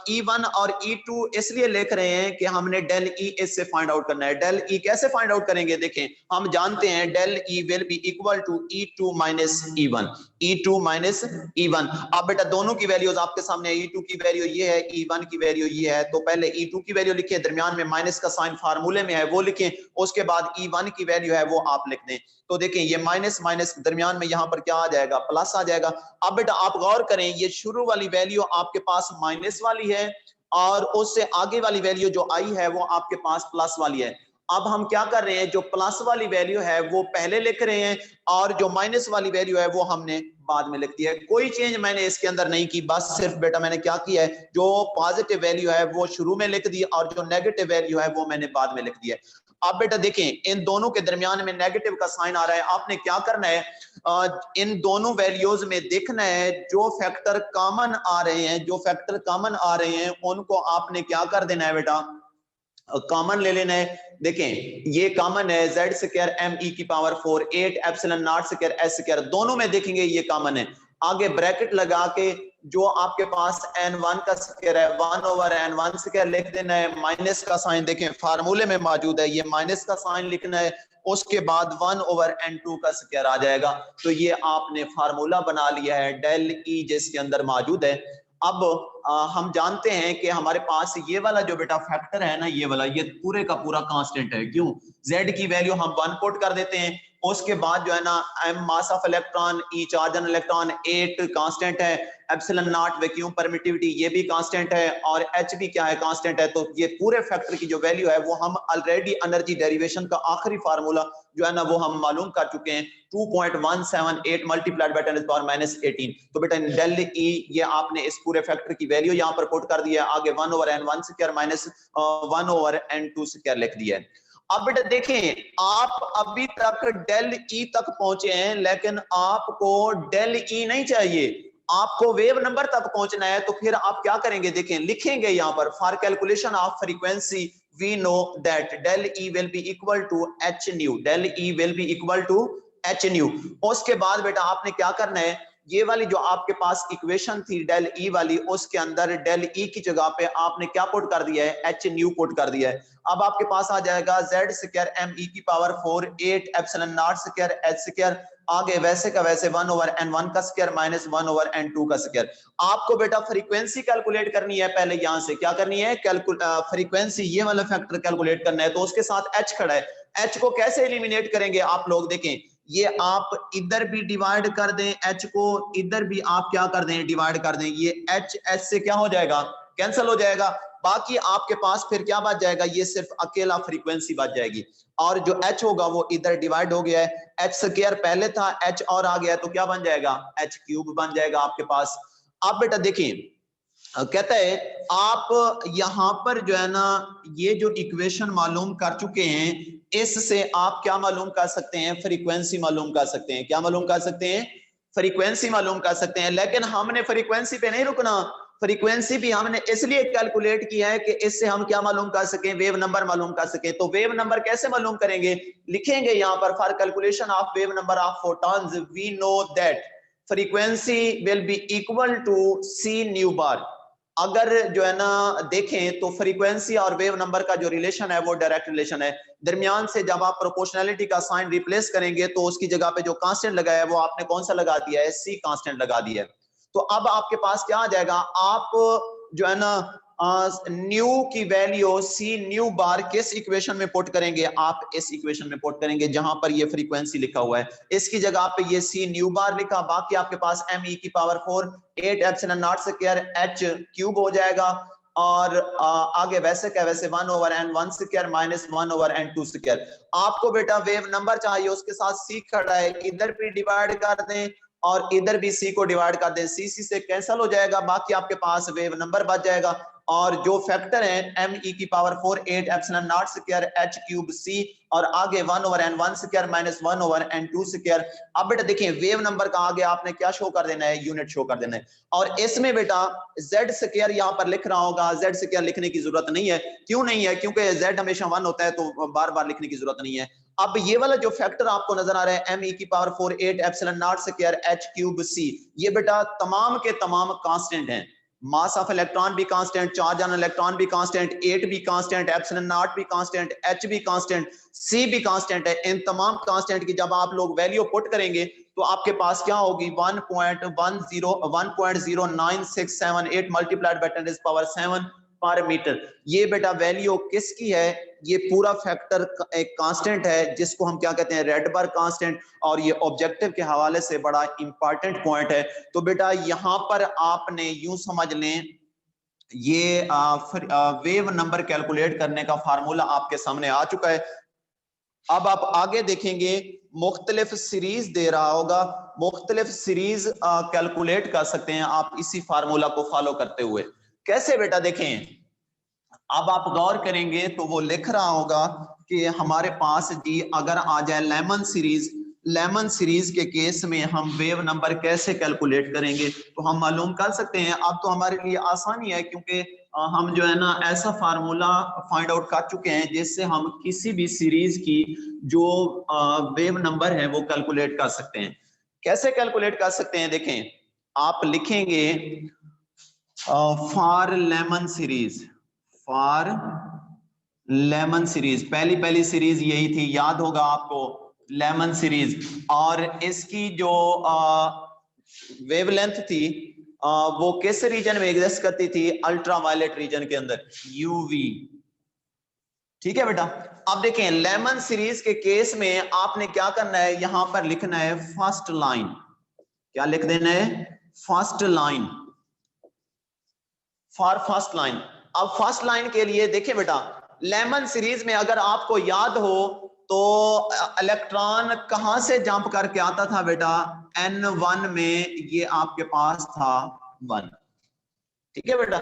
E1 और E2 इसलिए लिख रहे हैं कि हमने डेल E इससे फाइंड आउट करना है। डेल E कैसे फाइंड आउट करेंगे, देखें हम जानते हैं del E will be equal to E2 minus E1, E2 minus E1। अब बेटा दोनों की वैल्यूज आपके सामने है, E2 की वैल्यू ये है, E1 की वैल्यू ये है। तो पहले E2 की वैल्यू लिखें, दरमियान में माइनस का साइन फार्मूले में है वो लिखें, उसके बाद E1 की वैल्यू है वो आप लिख दें। तो देखें ये माइनस माइनस दरमियान में यहाँ पर क्या आ जाएगा, प्लस आ जाएगा। अब बेटा आप गौर करें, ये शुरू वाली वैल्यू आपके पास माइनस वाली है, और उससे आगे वाली वैल्यू जो आई है वो आपके पास प्लस वाली है। अब हम क्या कर रहे हैं, जो प्लस वाली वैल्यू है वो पहले लिख रहे हैं, और जो माइनस वाली वैल्यू है वो हमने बाद में लिख दी है। कोई चेंज मैंने इसके अंदर नहीं की, बस सिर्फ बेटा मैंने क्या किया है, जो पॉजिटिव वैल्यू है वो शुरू में लिख दी और जो नेगेटिव वैल्यू है वो मैंने बाद में लिख दी है। अब बेटा देखें इन दोनों के दरमियान में नेगेटिव का साइन आ रहा है, आपने क्या करना है, इन दोनों वैल्यूज में देखना है जो फैक्टर कॉमन आ रहे हैं, जो फैक्टर कॉमन आ रहे हैं उनको आपने क्या कर देना है बेटा, कॉमन ले लेना है। देखें ये कॉमन है z स्क्वायर m e की power 4 8 epsilon naught square s square, दोनों में देखेंगे ये कॉमन है। आगे ब्रैकेट लगा के जो आपके पास n1 का स्क्वायर है 1 ओवर n1 स्क्वायर लिख देना है, माइनस का साइन देखें फार्मूले में मौजूद है, ये माइनस का साइन लिखना है, उसके बाद 1 ओवर n2 का स्क्वायर आ जाएगा। तो ये आपने फार्मूला बना लिया है डेल ई जिसके अंदर मौजूद है। अब हम जानते हैं कि हमारे पास ये वाला जो बेटा फैक्टर है ना, ये वाला, ये पूरे का पूरा कांस्टेंट है। क्यों? z की वैल्यू हम 1 पुट कर देते हैं, उसके बाद जो है ना m mass of electron, e charge on electron 8 constant है, एप्सिलॉन नॉट वैक्यूम परमिटिविटी ये भी कांस्टेंट है, और h भी क्या है, कांस्टेंट है। तो ये पूरे फैक्टर की जो वैल्यू है वो हम ऑलरेडी एनर्जी डेरिवेशन का आखिरी फार्मूला जो है ना वो हम मालूम कर चुके हैं, 2.178 मल्टीप्लाइड बाय 10 पावर -18। तो बेटा डेल ई ये आपने इस पूरे फैक्टर की वैल्यू यहाँ पर पुट कर दिया है, आगे 1 over n1 square minus 1 over n2 square लिख दिया है। अब बेटा देखें आप अभी तक डेल ई तक पहुंचे हैं, लेकिन आपको डेल ई नहीं चाहिए, आपको वेव नंबर तक पहुंचना है। तो फिर आप क्या करेंगे, देखें लिखेंगे यहाँ पर, for calculation of frequency we know that del E will be equal to H nu, del E will be equal to H nu. उसके बाद बेटा आपने क्या करना है, ये वाली जो आपके पास इक्वेशन थी डेल ई वाली, उसके अंदर डेल ई की जगह पे आपने क्या पुट कर दिया है, एच न्यू पुट कर दिया है। अब आपके पास आ जाएगा z स्क्वायर m e की power 4 8 epsilon naught square h square, आगे वैसे का वैसे 1 ओवर n1 का स्क्वायर माइनस 1 ओवर n2 का स्क्वायर। आपको बेटा फ्रीक्वेंसी कैलकुलेट करनी है, पहले यहां से क्या करनी है, फ्रीक्वेंसी ये वाला फैक्टर कैलकुलेट करना है। तो उसके साथ h खड़ा है, h को कैसे एलिमिनेट करेंगे आप लोग देखें, ये आप इधर भी डिवाइड कर दें, h को इधर भी आप क्या कर दें, डिवाइड कर दें, ये h s से क्या हो जाएगा, कैंसिल हो जाएगा। बाकी आपके पास फिर क्या बच जाएगा, ये सिर्फ अकेला फ्रीक्वेंसी बच जाएगी, और जो h होगा वो इधर डिवाइड हो गया है, h स्क्वायर पहले था, h और आ गया तो क्या बन जाएगा, h क्यूब बन जाएगा आपके पास। अब बेटा देखिए कहता है आप यहां पर जो है ना ये जो इक्वेशन मालूम कर चुके हैं, इससे आप क्या मालूम कर सकते हैं, फ्रीक्वेंसी मालूम कर सकते हैं। क्या मालूम कर सकते हैं, फ्रीक्वेंसी मालूम कर सकते हैं। लेकिन हमने फ्रीक्वेंसी पे नहीं रुकना, फ्रीक्वेंसी भी हमने इसलिए कैलकुलेट किया है कि इससे हम क्या मालूम कर सकें, वेव नंबर मालूम कर सकें। तो वेव नंबर कैसे मालूम करेंगे, लिखेंगे यहां पर, for calculation of wave number of photons we know that frequency will be equal to c nu bar. अगर जो है ना देखें तो फ्रीक्वेंसी और वेव नंबर का जो रिलेशन है वो डायरेक्ट रिलेशन है, दरमियान से जब आप प्रोपोर्शनैलिटी का साइन रिप्लेस करेंगे तो उसकी जगह पे जो कांस्टेंट लगाया है वो आपने कौन सा लगा दिया है, सी कांस्टेंट लगा दिया है। तो अब आपके पास क्या आ जाएगा, आप जो है ना न्यू की वैल्यू सी न्यू बार किस इक्वेशन में पुट करेंगे, आप इस इक्वेशन में पुट करेंगे जहां पर ये फ्रीक्वेंसी लिखा हुआ है, इसकी जगह पे ये सी न्यू बार लिखा, बाकी आपके पास m e की power 4 8 epsilon naught square h cube हो जाएगा, और आगे वैसे क्या वैसे 1 over n1 square minus 1 over n2 square. आपको बेटा वेव नंबर चाहिए, उसके साथ सी खड़ा है, इधर भी डिवाइड कर दें और इधर भी सी को डिवाइड कर दें, सी से कैंसिल हो जाएगा, बाकी आपके पास वेव नंबर बच जाएगा। और जो फैक्टर है m e की power 4 8 epsilon naught square h cube c, और आगे 1 over n1 square minus 1 over n2 square. अब बेटा देखिए वेव नंबर का आगे आपने क्या शो कर देना है, यूनिट शो कर देना है। और इसमें बेटा z स्क्वायर यहाँ पर लिख रहा होगा, z स्क्वायर लिखने की जरूरत नहीं है। क्यों नहीं है, क्योंकि z हमेशा 1 होता है तो बार बार लिखने की जरूरत नहीं है। अब ये वाला जो फैक्टर आपको नजर आ रहा है m e की power 4 8 epsilon naught square h cube c, ये बेटा तमाम के तमाम कांस्टेंट हैं, मास ऑफ इलेक्ट्रॉन भी कांस्टेंट, चार्ज ऑन इलेक्ट्रॉन भी कांस्टेंट, 8 भी कांस्टेंट, एप्सिलॉन नॉट भी कांस्टेंट, h भी कांस्टेंट, c भी कांस्टेंट है। इन तमाम कांस्टेंट की जब आप लोग वैल्यू पुट करेंगे तो आपके पास क्या होगी, 1.0967 मल्टीप्लाइड बाय 10 पावर 7 पर मीटर। ये बेटा वैल्यू किसकी है, ये पूरा फैक्टर एक कांस्टेंट है जिसको हम क्या कहते हैं, रेडबर्ग कांस्टेंट, और ये ऑब्जेक्टिव के हवाले से बड़ा इंपॉर्टेंट पॉइंट है। तो बेटा यहां पर आपने यूं समझ लें ये वेव नंबर कैलकुलेट करने का फार्मूला आपके सामने आ चुका है। अब आप आगे देखेंगे मुख्तलिफ सीरीज दे रहा होगा, मुख्तलिफ सीरीज कैलकुलेट कर सकते हैं आप इसी फार्मूला को फॉलो करते हुए। कैसे बेटा देखें, अब आप गौर करेंगे तो वो लिख रहा होगा कि हमारे पास जी अगर आ जाए लेमन सीरीज के केस में हम वेव नंबर कैसे कैलकुलेट करेंगे, तो हम मालूम कर सकते हैं। अब तो हमारे लिए आसानी है क्योंकि हम जो है ना ऐसा फार्मूला फाइंड आउट कर चुके हैं जिससे हम किसी भी सीरीज की जो वेव नंबर है वो कैलकुलेट कर सकते हैं। कैसे कैलकुलेट कर सकते हैं, देखें आप लिखेंगे फॉर लेमन सीरीज, पहली सीरीज यही थी, याद होगा आपको, लेमन सीरीज। और इसकी जो वेवलेंथ थी वो किस रीजन में एग्जिस्ट करती थी, अल्ट्रावायलेट रीजन के अंदर, यूवी। ठीक है बेटा। अब देखें लेमन सीरीज के केस में आपने क्या करना है, यहां पर लिखना है फर्स्ट लाइन। क्या लिख देना है, first line, for first line. अब फर्स्ट लाइन के लिए देखें बेटा, लेमन सीरीज में अगर आपको याद हो तो इलेक्ट्रॉन कहां से जंप करके आता था बेटा, N1 में ये आपके पास था 1। ठीक है बेटा,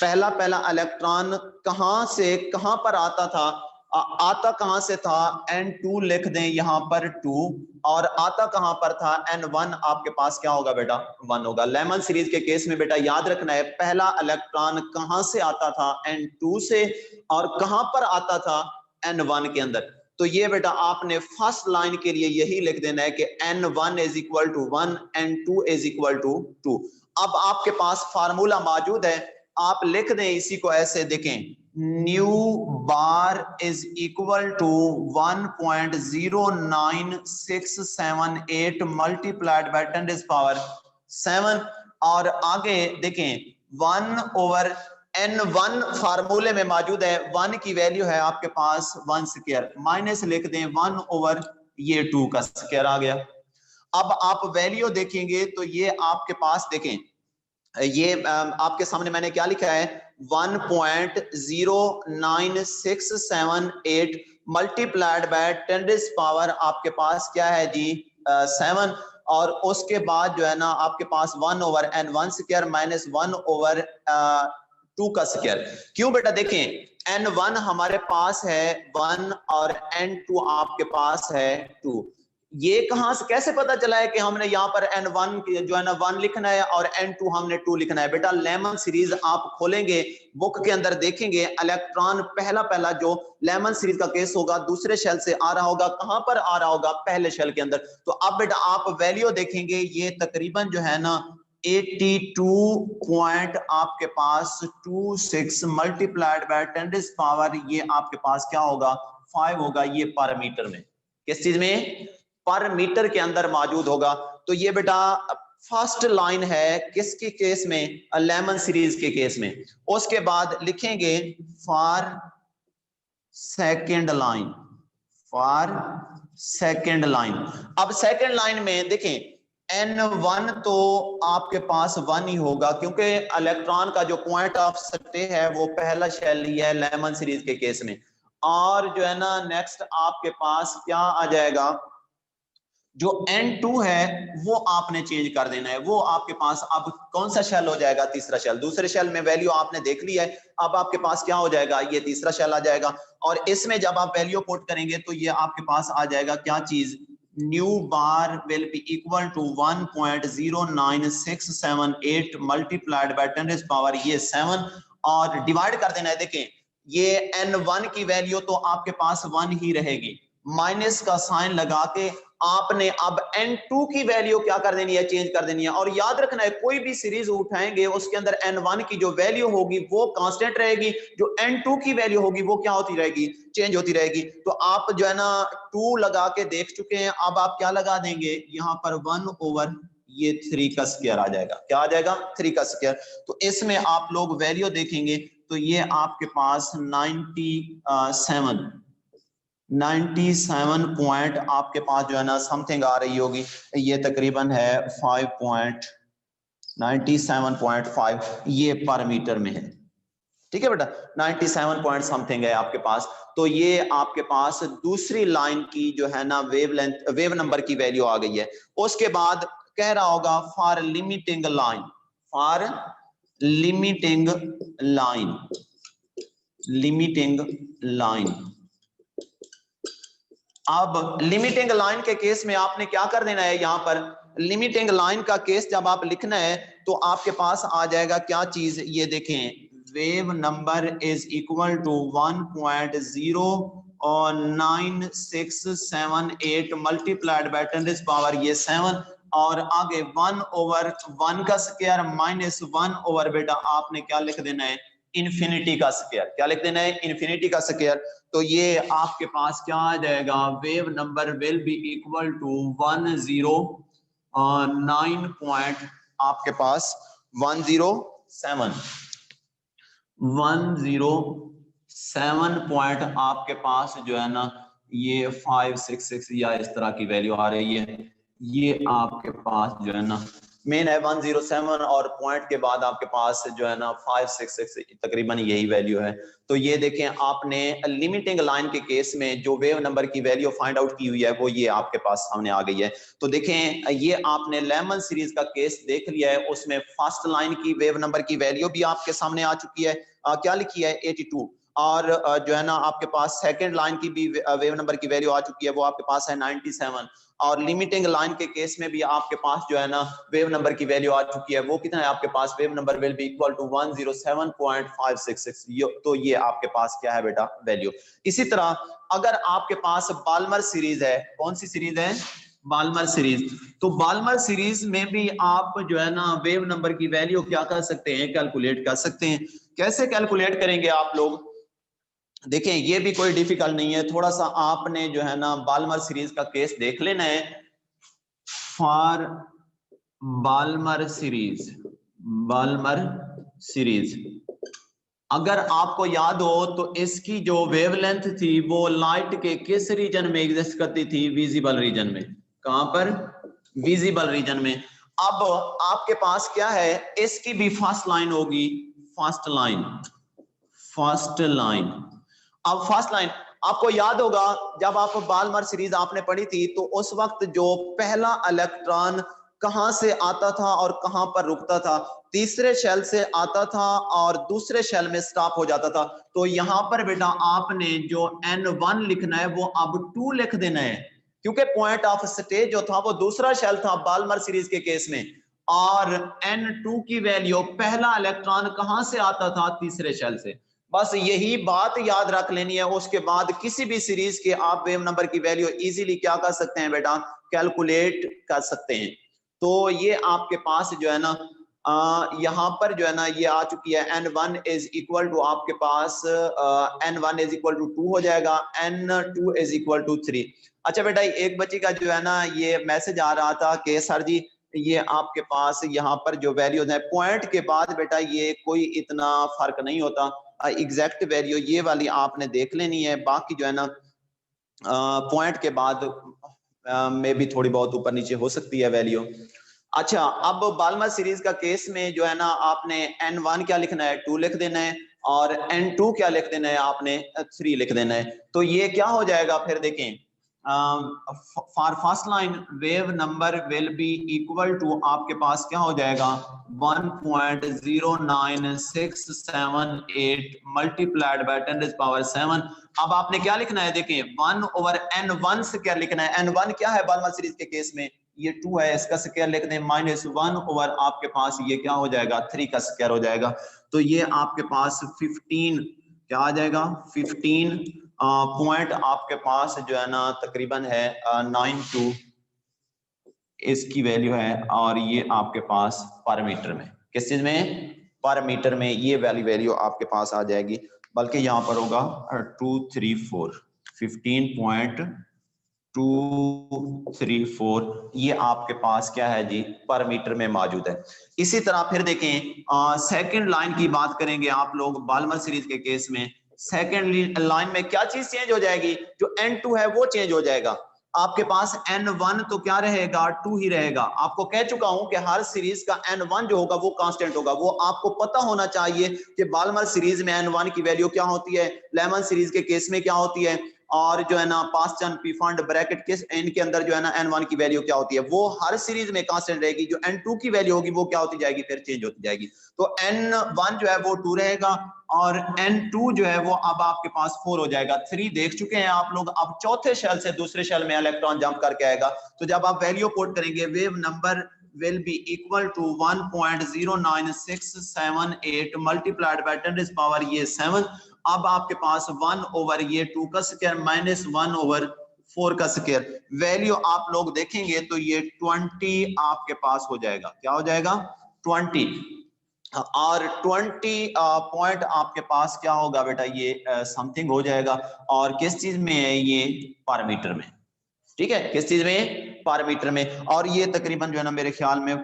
पहला इलेक्ट्रॉन कहां से कहां पर आता था, आता कहां से था, N2 लिख दें यहां पर 2, और आता कहां पर था, N1, आपके पास क्या होगा बेटा, 1 होगा। लेमन सीरीज के केस में बेटा याद रखना है पहला इलेक्ट्रॉन कहां से आता था, N2 से, और कहां पर आता था, N1 के अंदर। तो ये बेटा आपने फर्स्ट लाइन के लिए यही लिख देना है कि N1 is equal to 1, N2 is equal to 2। अब आपके पास फार्मूला मौजूद है, आप लिख दें इसी को ऐसे, देखें nu bar is equal to 1.09678 multiplied by 10⁻⁷, और आगे देखें 1/n1 फार्मूले में मौजूद है, 1 की वैल्यू है आपके पास 1 स्क्वायर, माइनस लिख दें 1/2 का स्क्वायर आ गया। अब आप वैल्यू देखेंगे तो ये आपके पास देखें, ये आपके सामने मैंने क्या लिखा है, 1.09678 मल्टीप्लाइड बाय 10⁻⁷ आपके पास क्या है जी, 7, और उसके बाद जो है ना आपके पास 1/n1 स्क्वायर माइनस 1/2 का स्क्वायर। क्यों बेटा, देखें n1 हमारे पास है 1 और n2 आपके पास है 2। ये कहां से कैसे पता चला है कि हमने यहाँ पर n1 जो है ना 1 लिखना है और n2 हमने 2 लिखना है? बेटा लेमन सीरीज आप खोलेंगे, बुक के अंदर देखेंगे, इलेक्ट्रॉन पहला जो लेमन सीरीज का केस होगा दूसरे शेल से आ रहा होगा, कहां पर आ रहा होगा, पहले शेल के अंदर। तो अब बेटा आप वैल्यू देखेंगे, ये तकरीबन जो है ना 82 पॉइंट आपके पास 26 मल्टीप्लाइड बाय 10⁻⁷, ये आपके पास क्या होगा, 5 होगा। ये पर मीटर में, किस चीज में, पर मीटर के अंदर मौजूद होगा। तो ये बेटा फर्स्ट लाइन है किसके केस में, लेमन सीरीज के केस में। उसके बाद लिखेंगे for second line, for second line. अब सेकंड लाइन में देखें N1 तो आपके पास 1 ही होगा क्योंकि इलेक्ट्रॉन का जो पॉइंट ऑफ स्टे है वो पहला शेल ही है लेमन सीरीज के केस में। और जो है ना नेक्स्ट आपके पास क्या आ जाएगा, जो N2 है वो आपने चेंज कर देना है, वो आपके पास अब कौन सा शेल हो जाएगा, तीसरा शेल। दूसरे शेल में वैल्यू आपने देख ली है, अब आपके पास क्या हो जाएगा, ये तीसरा शेल आ जाएगा। और इसमें जब आप वैल्यू पुट करेंगे तो ये आपके पास आ जाएगा क्या चीज, nu bar will be equal to 1.09678 multiplied by 10⁻⁷, ये 7, और डिवाइड कर देना है। देखें ये N1 की वैल्यू तो आपके पास 1 ही रहेगी, माइनस का साइन लगा के आपने अब N2 की वैल्यू क्या कर देनी है, चेंज कर देनी है। और याद रखना है कोई भी सीरीज उठाएंगे उसके अंदर N1 की जो वैल्यू होगी वो कांस्टेंट रहेगी, जो N2 की वैल्यू होगी वो क्या होती रहेगी, चेंज होती रहेगी। तो आप जो है ना 2 लगा के देख चुके हैं, अब आप क्या लगा देंगे यहाँ पर 1/3 का स्क्वायर आ जाएगा। क्या आ जाएगा, 3 का स्क्वायर। तो इसमें आप लोग वैल्यू देखेंगे तो ये आपके पास 97 पॉइंट आपके पास जो है ना समथिंग आ रही होगी, ये तकरीबन है 5.97.5, ये पर मीटर में है। ठीक है बेटा, 97 पॉइंट समथिंग है आपके पास। तो ये आपके पास दूसरी लाइन की जो है ना वेवलेंथ, वेव नंबर की वैल्यू आ गई है। उसके बाद कह रहा होगा for limiting line, for limiting line, limiting line. अब लिमिटिंग लाइन के केस में आपने क्या कर देना है, यहाँ पर लिमिटिंग लाइन का केस जब आप लिखना है तो आपके पास आ जाएगा क्या चीज, ये देखें, wave number is equal to 1.09678 multiplied by 10 power ये 7 और आगे 1/1 का स्क्वायर माइनस 1 बेटा आपने क्या लिख देना है, इन्फिनिटी का स्क्वायर। क्या लिख देना है, इन्फिनिटी का स्क्वायर। तो ये आपके पास क्या आ जाएगा, wave number will be equal to 109 point आपके पास 107 पॉइंट आपके पास जो है ना ये 566 या इस तरह की वैल्यू आ रही है। ये आपके पास जो है ना मेन है 107 और पॉइंट के बाद आपके पास जो है ना 566 तकरीबन यही वैल्यू है। तो ये देखें आपने लिमिटिंग लाइन के केस में जो वेव नंबर की वैल्यू फाइंड आउट की हुई है वो ये आपके पास सामने आ गई है। तो देखें ये आपने लेमन सीरीज का केस देख लिया है, उसमें फर्स्ट लाइन की वेव नंबर की वैल्यू भी आपके सामने आ चुकी है, क्या लिखी है 82 और जो है ना आपके पास सेकंड लाइन की भी वेव नंबर की वैल्यू आ चुकी है, वो आपके पास है 97 और लिमिटिंग लाइन के केस में भी आपके पास जो है ना वेव नंबर की वैल्यू आ चुकी है, वो कितना है आपके पास, wave number will be equal to 107.566। तो ये आपके पास क्या है बेटा, वैल्यू। इसी तरह अगर आपके पास बाल्मर सीरीज है, कौन सी सीरीज है, बाल्मर सीरीज, तो बाल्मर सीरीज में भी आप जो है ना वेव नंबर की वैल्यू क्या कर सकते हैं, कैलकुलेट कर सकते हैं। कैसे कैलकुलेट करेंगे आप लोग, देखें ये भी कोई डिफिकल्ट नहीं है, थोड़ा सा आपने जो है ना बाल्मर सीरीज का केस देख लेना है। फॉर बाल्मर सीरीज अगर आपको याद हो तो इसकी जो वेवलेंथ थी वो लाइट के किस रीजन में एग्जिस्ट करती थी, विजिबल रीजन में। कहां पर, विजिबल रीजन में। अब आपके पास क्या है, इसकी भी फर्स्ट लाइन होगी, फर्स्ट लाइन। अब फर्स्ट लाइन आपको याद होगा जब आप बाल्मर सीरीज आपने पढ़ी थी तो उस वक्त जो पहला इलेक्ट्रॉन कहां से आता था और कहां पर रुकता था, तीसरे शेल से आता था और दूसरे शेल में स्टॉप हो जाता था। तो यहां पर बेटा आपने जो N1 लिखना है वो अब 2 लिख देना है, क्योंकि पॉइंट ऑफ स्टेज जो था वो दूसरा शेल था बाल्मर सीरीज के केस में, और N2 की वैल्यू पहला इलेक्ट्रॉन कहां से आता था, तीसरे शेल से। बस यही बात याद रख लेनी है, उसके बाद किसी भी सीरीज के आप वेव नंबर की वैल्यू इजीली क्या कर सकते हैं बेटा, कैलकुलेट कर सकते हैं। तो ये आपके पास जो है ना यहाँ पर जो है ना ये आ चुकी है, N1 इज इक्वल टू आपके पास N1 इज इक्वल टू 2 हो जाएगा, N2 इज इक्वल टू 3। अच्छा बेटा एक बच्चे का जो है ना ये मैसेज आ रहा था कि सर जी ये आपके पास यहाँ पर जो वैल्यूज है पॉइंट के बाद बेटा ये कोई इतना फर्क नहीं होता, एग्जैक्ट वैल्यू ये वाली आपने देख लेनी है, बाकी जो है ना पॉइंट के बाद में भी थोड़ी बहुत ऊपर नीचे हो सकती है वैल्यू। अच्छा अब बाल्मर सीरीज का केस में जो है ना आपने N1 क्या लिखना है, 2 लिख देना है, और N2 क्या लिख देना है, आपने 3 लिख देना है। तो ये क्या हो जाएगा फिर देखें, for first line wave number will be equal to आपके पास क्या हो जाएगा 1.09678 मल्टीप्लाइड बाय 10⁻⁷। अब आपने क्या लिखना है, देखें 1/N1 से क्या लिखना है, N1 क्या है बाल्मर सीरीज के केस में, ये 2 है, इसका स्क्वायर लिख दें, -1 आपके पास ये क्या हो जाएगा 3 का स्क्वायर हो जाएगा। तो ये आपके पास 15 क्या आ जाएगा, 15 पॉइंट आपके पास जो है ना तकरीबन है 92 इसकी वैल्यू है, और ये आपके पास पर मीटर में, किस चीज में, पर मीटर में ये वाली वैल्यू आपके पास आ जाएगी, बल्कि यहाँ पर होगा 234 15.234 ये आपके पास क्या है जी, पर मीटर में मौजूद है। इसी तरह फिर देखें सेकंड लाइन की बात करेंगे आप लोग बाल्मर सीरीज के केस में। सेकंड लाइन में क्या चीज चेंज हो जाएगी, जो N2 है वो चेंज हो जाएगा, आपके पास N1 तो क्या रहेगा 2 ही रहेगा। आपको कह चुका हूं कि हर सीरीज का N1 जो होगा वो कांस्टेंट होगा, वो आपको पता होना चाहिए कि बाल्मर सीरीज में N1 की वैल्यू क्या होती है, लेमन सीरीज के केस में क्या होती है। और जो है ना past and P fund bracket किस इनके अंदर जो है ना n1 की वैल्यू क्या होती है, वो हर सीरीज में कांस्टेंट रहेगी। जो n2 की वैल्यू होगी वो क्या होती जाएगी, फिर चेंज होती जाएगी। तो n1 जो है वो 2 रहेगा और n2 जो है वो अब आपके पास 4 हो जाएगा। 3 देख चुके हैं आप लोग, अब चौथे शेल से दूसरे शेल में इलेक्ट्रॉन जंप करके आएगा। तो जब आप वैल्यू पुट करेंगे wave number will be equal to 1.09678 multiplied by 10 raised power ये 7। अब आपके पास 1 ओवर ये 2 का स्क्वायर माइनस 1 ओवर 4 का स्क्वायर, वैल्यू आप लोग देखेंगे तो ये 20 आपके पास हो जाएगा। क्या हो जाएगा, 20। और 20 पॉइंट आपके पास क्या होगा बेटा, ये समथिंग हो जाएगा। और किस चीज में है ये, पारामीटर में। ठीक है, किस चीज में, पारामीटर में। और ये तकरीबन जो है ना मेरे ख्याल में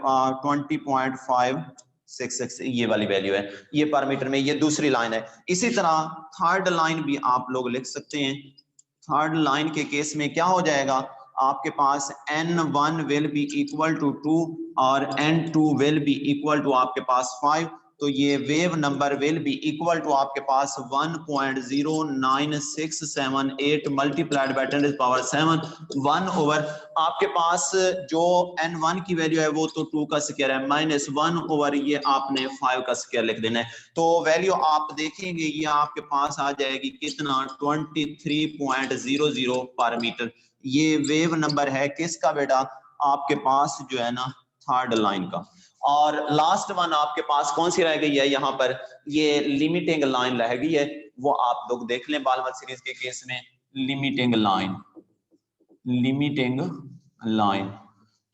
20.566 ये वाली वैल्यू है, ये पारामीटर में, ये दूसरी लाइन है। इसी तरह थर्ड लाइन भी आप लोग लिख सकते हैं। थर्ड लाइन के केस में क्या हो जाएगा, आपके पास n1 will be equal to 2 और n2 will be equal to आपके पास 5। तो ये wave number will be equal to आपके पास 1.09678 मल्टीप्लाइड बाय 10 पावर 7 1 ओवर आपके पास जो n1 की वैल्यू है वो तो 2 का स्क्वायर है माइनस 1 ओवर ये आपने 5 का स्क्वायर लिख देना है। तो वैल्यू आप देखेंगे ये आपके पास आ जाएगी कितना, 23.00 पर मीटर। ये वेव नंबर है किसका बेटा, आपके पास जो है ना थर्ड लाइन का। और लास्ट वन आपके पास कौन सी रह गई है, यहाँ पर ये लिमिटिंग लाइन रह गई है, वो आप लोग देख लें बालमर सीरीज के केस में। लिमिटिंग लाइन, लिमिटिंग लाइन,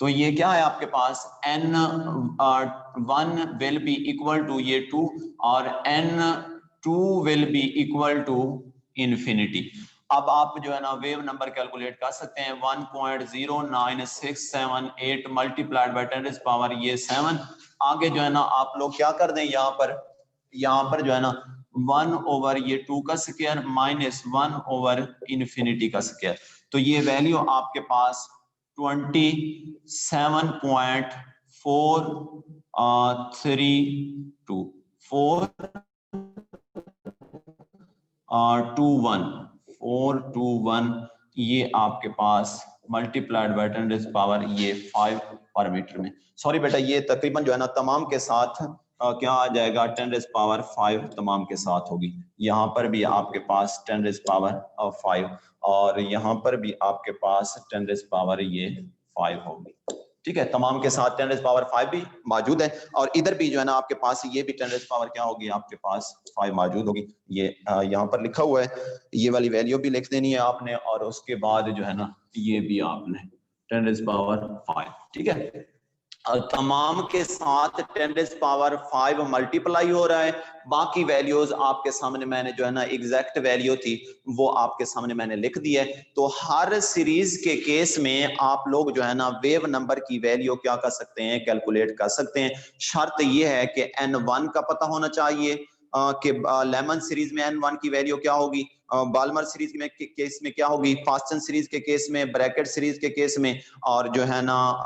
तो ये क्या है आपके पास, n1 will be equal to ये 2 और n2 will be equal to infinity. अब आप जो है ना वेव नंबर कैलकुलेट कर सकते हैं, 1.09678 मल्टीप्लाइड बाय 10 पावर ये 7। आगे जो है ना आप लोग क्या कर दें, यहाँ पर जो है ना 1 ओवर ये 2 का स्क्वायर माइनस 1 ओवर इंफिनिटी का स्क्वायर। तो ये वैल्यू आपके पास 27.421 ये आपके पास मल्टीप्लाइड बाय 10 पावर ये 5 पर मीटर में। सॉरी बेटा, ये तकरीबन जो है ना तमाम के साथ क्या आ जाएगा, 10 पावर 5 तमाम के साथ होगी। यहाँ पर भी आपके पास 10 पावर 5 और यहाँ पर भी आपके पास 10 पावर ये 5 होगी। ठीक है, तमाम के साथ 10 पावर 5 भी मौजूद है और इधर भी जो है ना आपके पास ये भी 10 पावर क्या होगी, आपके पास 5 मौजूद होगी। ये यहाँ पर लिखा हुआ है, ये वाली वैल्यू भी लिख देनी है आपने और उसके बाद जो है ना ये भी आपने 10 पावर 5। ठीक है, तमाम के साथ 10 पावर 5 मल्टीप्लाई हो रहा है। बाकी वैल्यूज आपके सामने मैंने जो है ना एग्जैक्ट वैल्यू थी वो आपके सामने मैंने लिख दी है। तो हर सीरीज के केस में आप लोग जो है ना वेव नंबर की वैल्यू क्या कर सकते हैं, कैलकुलेट कर सकते हैं। शर्त ये है कि n1 का पता होना चाहिए कि लेमन सीरीज में n1 की वैल्यू क्या होगी, बाल्मर सीरीज में केस में क्या होगी, फास्टन सीरीज के केस में, ब्रैकेट सीरीज के केस में और जो है ना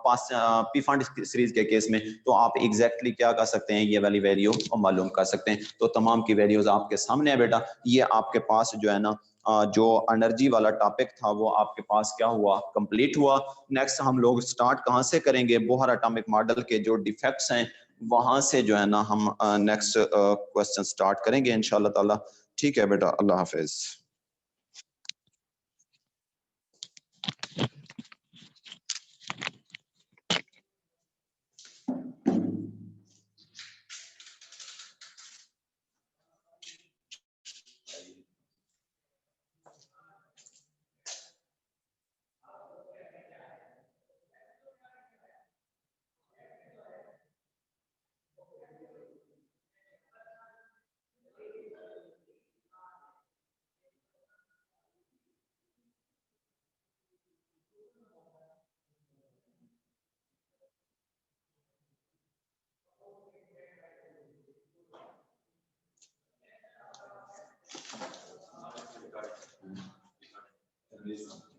पी फंड सीरीज के केस में। तो आप एग्जैक्टली क्या कर सकते हैं, ये वाली वैल्यू मालूम कर सकते हैं। तो तमाम की वैल्यूज आपके सामने है बेटा। ये आपके पास जो है ना जो एनर्जी वाला टॉपिक था वो आपके पास क्या हुआ, कंप्लीट हुआ। नेक्स्ट हम लोग स्टार्ट कहाँ से करेंगे, बोहर एटॉमिक मॉडल के जो डिफेक्ट्स हैं वहां से जो है ना हम नेक्स्ट क्वेश्चन स्टार्ट करेंगे इंशाल्लाह ताला। ठीक है बेटा, अल्लाह हाफिज। Yes.